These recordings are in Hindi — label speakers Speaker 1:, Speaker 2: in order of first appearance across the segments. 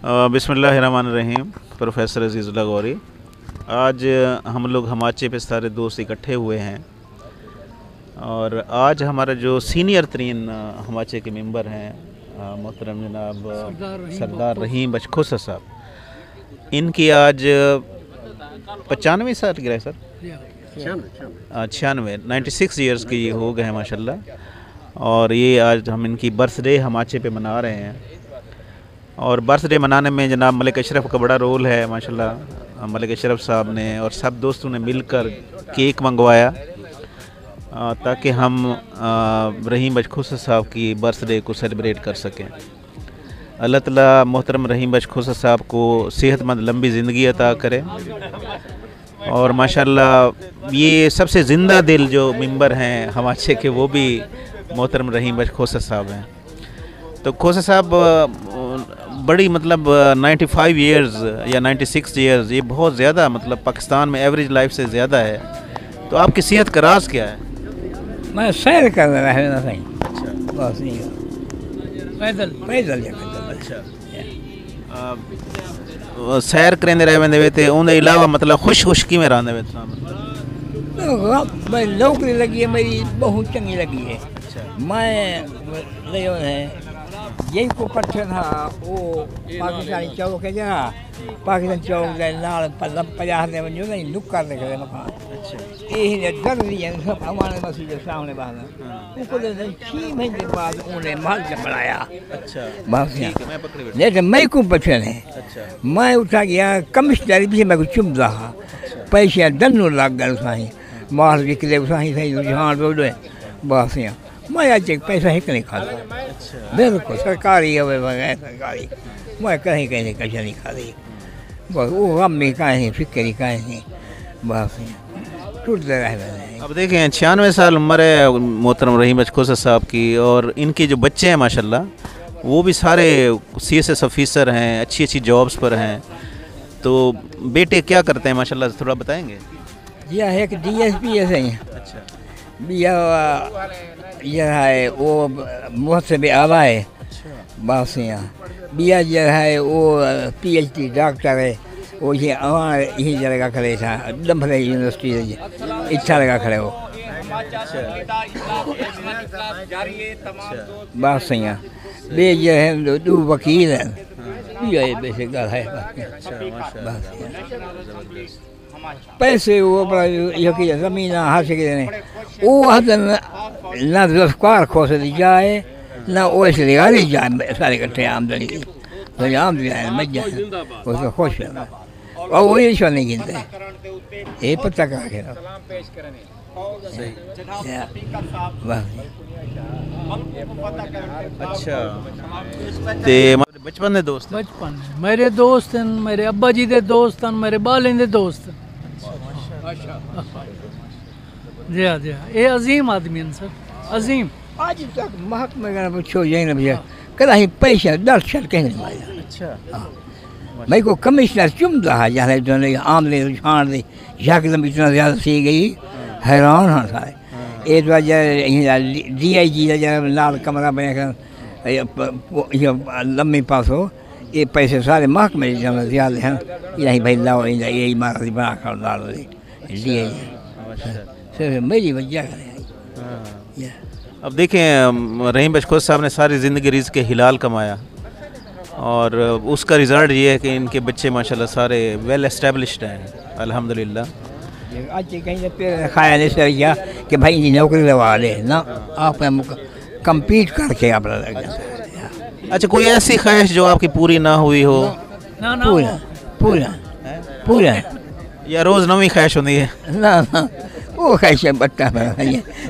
Speaker 1: बिस्मिल्लाहिर्रहमानिर्रहीम। प्रोफेसर अज़ीज़ुल्लाह गौरी। आज हम लोग हमाचे पे सारे दोस्त इकट्ठे हुए हैं और आज हमारा जो सीनियर तरीन हमाचे के मेंबर हैं मोहतरम जनाब सरदार रहीम बख्श खोसा साहब, इनकी आज 95 साल की है सर, 96 ईयर्स की हो गए हैं माशाल्लाह। और ये आज हम इनकी बर्थडे हमाचे पे मना रहे हैं और बर्थडे मनाने में जनाब मलिक अशरफ का बड़ा रोल है माशाल्लाह। मलिक अशरफ साहब ने और सब दोस्तों ने मिलकर केक मंगवाया ताकि हम रहीम बख्श खोसा साहब की बर्थडे को सेलिब्रेट कर सकें। अल्लाह ताला मोहतरम रहीम बख्श खोसा साहब को सेहतमंद लंबी ज़िंदगी अता करे और माशाल्लाह ये सबसे ज़िंदा दिल जो मेंबर हैं हमाचे के वो भी मोहतरम रहीम बख्श खोसा साहब हैं। तो खोसा साहब बड़ी मतलब 95 ईयर्स या 96 ईयर्स, ये बहुत ज़्यादा मतलब पाकिस्तान में एवरेज लाइफ से ज़्यादा है। तो आपकी सेहत का राज क्या है?
Speaker 2: मैं सैर कर रहा है सही। अच्छा, बस नहीं पैदल पैदल
Speaker 1: अच्छा सैर करेंदे रहे वे थे उन अलावा मतलब खुशकी में रहने
Speaker 2: मैं नौकरी लगी है, मेरी बहुत चंगी लगी है। मैं ले है यही को पट्टे था वो पाकिस्तानी चौक है जहाँ पाकिस्तान चौक के नाल 50 ने वजो नहीं लुक करने के लिए मकान। अच्छा ये डर रही है सब हमारे मस्जिद के सामने बाहर उसको 6 महीने के बाद उन्हें माल बनाया। अच्छा बस नहीं तो मैं को पट्टे ने। अच्छा मैं उठा गया कमिश्नरी भी मैं को चुम रहा पैसे दन्नू लग गए साईं माल विकले साईं सही जहां बोले बस यहाँ मैं आज एक पैसा ही नहीं खाता। अच्छा बिल्कुल सरकारी है बगैर सरकारी मैं कहीं कहीं कैसे नहीं खा रही बस वो गम में कहीं फिक्र ही कहीं बस टूटते रहे।
Speaker 1: अब देखें 96 साल उम्र है मोहतरम रहीम बख्श खोसा साहब की और इनके जो बच्चे हैं माशाल्लाह वो भी सारे CSS ऑफिसर हैं, अच्छी अच्छी जॉब्स पर हैं। तो बेटे क्या करते हैं माशाल्लाह, थोड़ा बताएंगे?
Speaker 2: यह एक DSP है सही। अच्छा यह है वो मुझसे भी आवा है बस यहाँ बिया जो है वो PhD डॉक्टर है वो ये वहाँ यही जगह खड़े था डम्फले यूनिवर्सिटी इच्छा लगा खड़े हो बस यहाँ बे जो है 2 वकील हैं ये वैसे गल है बस पैसे वो बड़ा ये ज़मीन हासिल करने वो हदन ना गिरफ्तार खो से जाए ना वो इसलिए गाली जाए सारे इकट्ठे आमदनी तो आमदनी आए मज जाए उसको खुश है और वो ये शो नहीं गिनते ये पता कहाँ के
Speaker 1: अच्छा ते बचपन दे दोस्त
Speaker 3: बचपन मेरे दोस्त हैं, मेरे अब्बा जी दे दोस्त हैं, मेरे बालें दे दोस्त हैं। जी हाँ जी हाँ ये अजीम आदमी हैं सर, अजीम।
Speaker 2: आज तक महकमे का पूछो यही ना भैया कहीं पैसा 10 शल कहीं नहीं माया। अच्छा मैं को कमिश्नर चुम रहा जहाँ जो आमले छाण दी यकदम इतना ज़्यादा सी गई हैरान हाँ सारे एक वजह DIG नाल कमरा बना लम्बी पास हो ये पैसे सारे महकमे जमा ज़्यादा हैं यही भाई लाओ यही इमारत बना कर डाल DIG मेरी वजह करें।
Speaker 1: अब देखें रहीम बख्श खोसा साहब ने सारी ज़िंदगी रिज़्क़ के हिलाल कमाया और उसका रिज़ल्ट ये है कि इनके बच्चे माशाल्लाह सारे वेल एस्टेब्लिश्ड हैं अल्हम्दुलिल्लाह।
Speaker 2: आज कहीं पेड़ खाया नहीं सर कि भाई नौकरी लगा ले ना आप कम्पीट करके आप लग जाते।
Speaker 1: अच्छा कोई ऐसी ख्वाहिश जो आपकी पूरी ना हुई हो?
Speaker 3: ना
Speaker 2: पूरा पूरा पूरा
Speaker 1: या रोज़ नवी ख्वाहिश होती है?
Speaker 2: ना ना वो ख्वाहिश बट्टा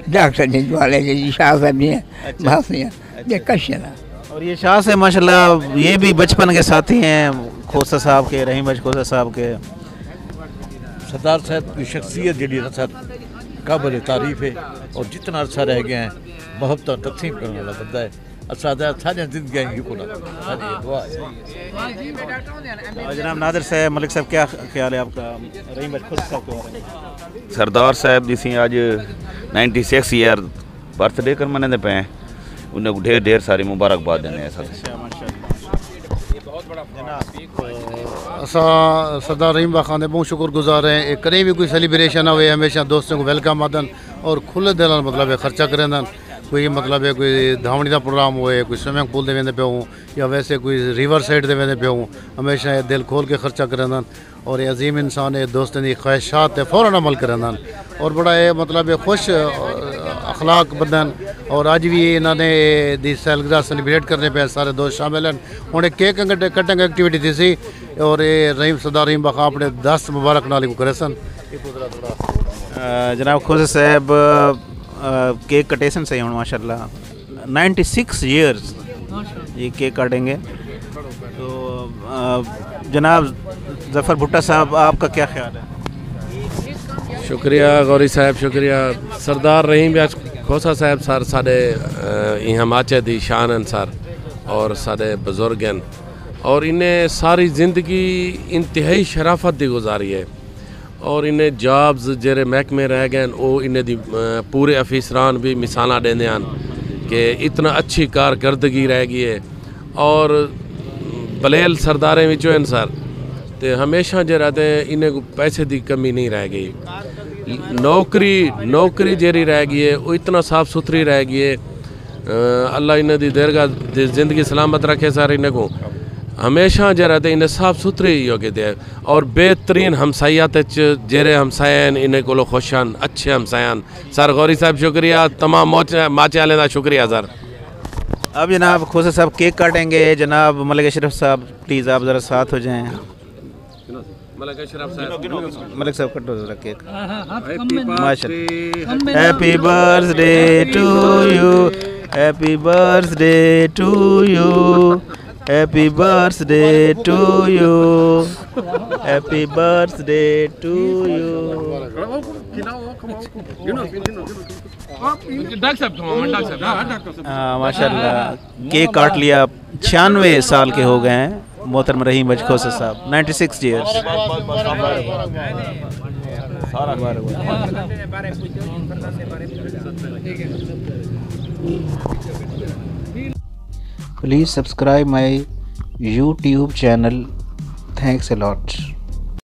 Speaker 2: डॉक्टर ने वाले शाह साहब ने बस ये कश्य ना।
Speaker 1: और ये शाह से माशाल्लाह ये भी बचपन के साथी हैं खोसा साहब के, रहीम बख्श खोसा साहब के।
Speaker 4: सरदार साहब की शख्सियत जी काबिल तारीफ़ है और जितना अर्सा रह गए हैं मोहब्बत तकसीम करने वाला बंदा है। सारी जिंदगी
Speaker 1: जनाब नादिर साहब, मलिक साहब क्या ख्याल है आपका रहीम बख्श खोसा साहब के बारे में?
Speaker 5: सरदार साहब जिसी आज 96 ईयर बर्थडे कर मनाते पे हैं उन्हें ढेर ढेर सारी मुबारकबाद देने हैं सर।
Speaker 6: असां सरदार रहीम बा खान दे बहुत शुक्रगुजार हैं। कहीं भी कोई सेलिब्रेशन हुए हमेशा दोस्तों को वेलकम आदन और खुले दिल नाल मतलब है खर्चा करेंदन। कोई मतलब है कोई धावणी का प्रोग्राम होए, कोई स्विमिंग पूल दे वेंदे पे हूँ या वैसे कोई रिवर साइड दे वेंदे पे हूँ, हमेशा ये दिल खोल के खर्चा करेंदन और ये अजीम इंसान है दोस्तों की ख्वाहिशात है फ़ौरन अमल करेंदन और बड़ा ये मतलब है खुश अखलाक बंदन। और अज भी इन्होंने दी सालगिरह सेलिब्रेट करने पे सारे दोस्त शामिल हैं। उन्हें केक कटिंग एक्टिविटी थी सी और ये रहीम सरदार रहीम बखा अपने 10 मुबारक नाली को करे सन।
Speaker 1: जनाब खोसा साहब केक कटेसन से हूँ माशाल्लाह 96 ईयर्स ये केक काटेंगे। तो जनाब ज़फ़र भुट्टा साहब आपका क्या ख्याल है?
Speaker 7: शुक्रिया गौरी साहब, शुक्रिया सरदार रहीम ब्याज खोसा साहब सर साढ़े यहाँ माचे दी शान हैं सर और साढ़े बुजुर्ग हैं और इन्हें सारी ज़िंदगी इंतहाई शराफत दी गुजारी है और इन्हें जॉब्स जेरे महकमे रह गए वो इन्हें दी पूरे अफीसरान भी मिसाला देंदे हैं कि इतना अच्छी कारकर्दगी रह गई है और बलेल सरदारें विचों हैं सर तो हमेशा जे रहते हैं इन्हें को पैसे की कमी नहीं रह गई। नौकरी जेरी रह गई है वो इतना साफ़ सुथरी रह गई है। अल्लाह इन्हें दी देरगा ज़िंदगी सलामत रखे सर। इन्हें को हमेशा जे रहते इन्हें साफ़ सुथरी योग्य दे और बेहतरीन हमसायात जेरे हमसायन इन्हें को खुशान अच्छे हमसायन सर। गौरी साहब शुक्रिया, तमाम माचे वाले का शुक्रिया सर।
Speaker 1: अब जनाब खोसा साहब केक काटेंगे। जनाब मलिक अशरफ साहब प्लीज़ आप ज़रा साथ हो जाएं। मलिक अशरफ साहब, मलिक साहब कटो ज़रा केक माशाल्लाह। Happy birthday to you, happy birthday to you, happy birthday to you, happy birthday to you. माशाल्लाह केक काट लिया। 96 साल के हो गए हैं मोहतरम रहीम बज खोसा साहब 96 years.
Speaker 8: Please subscribe my YouTube channel. Thanks a lot.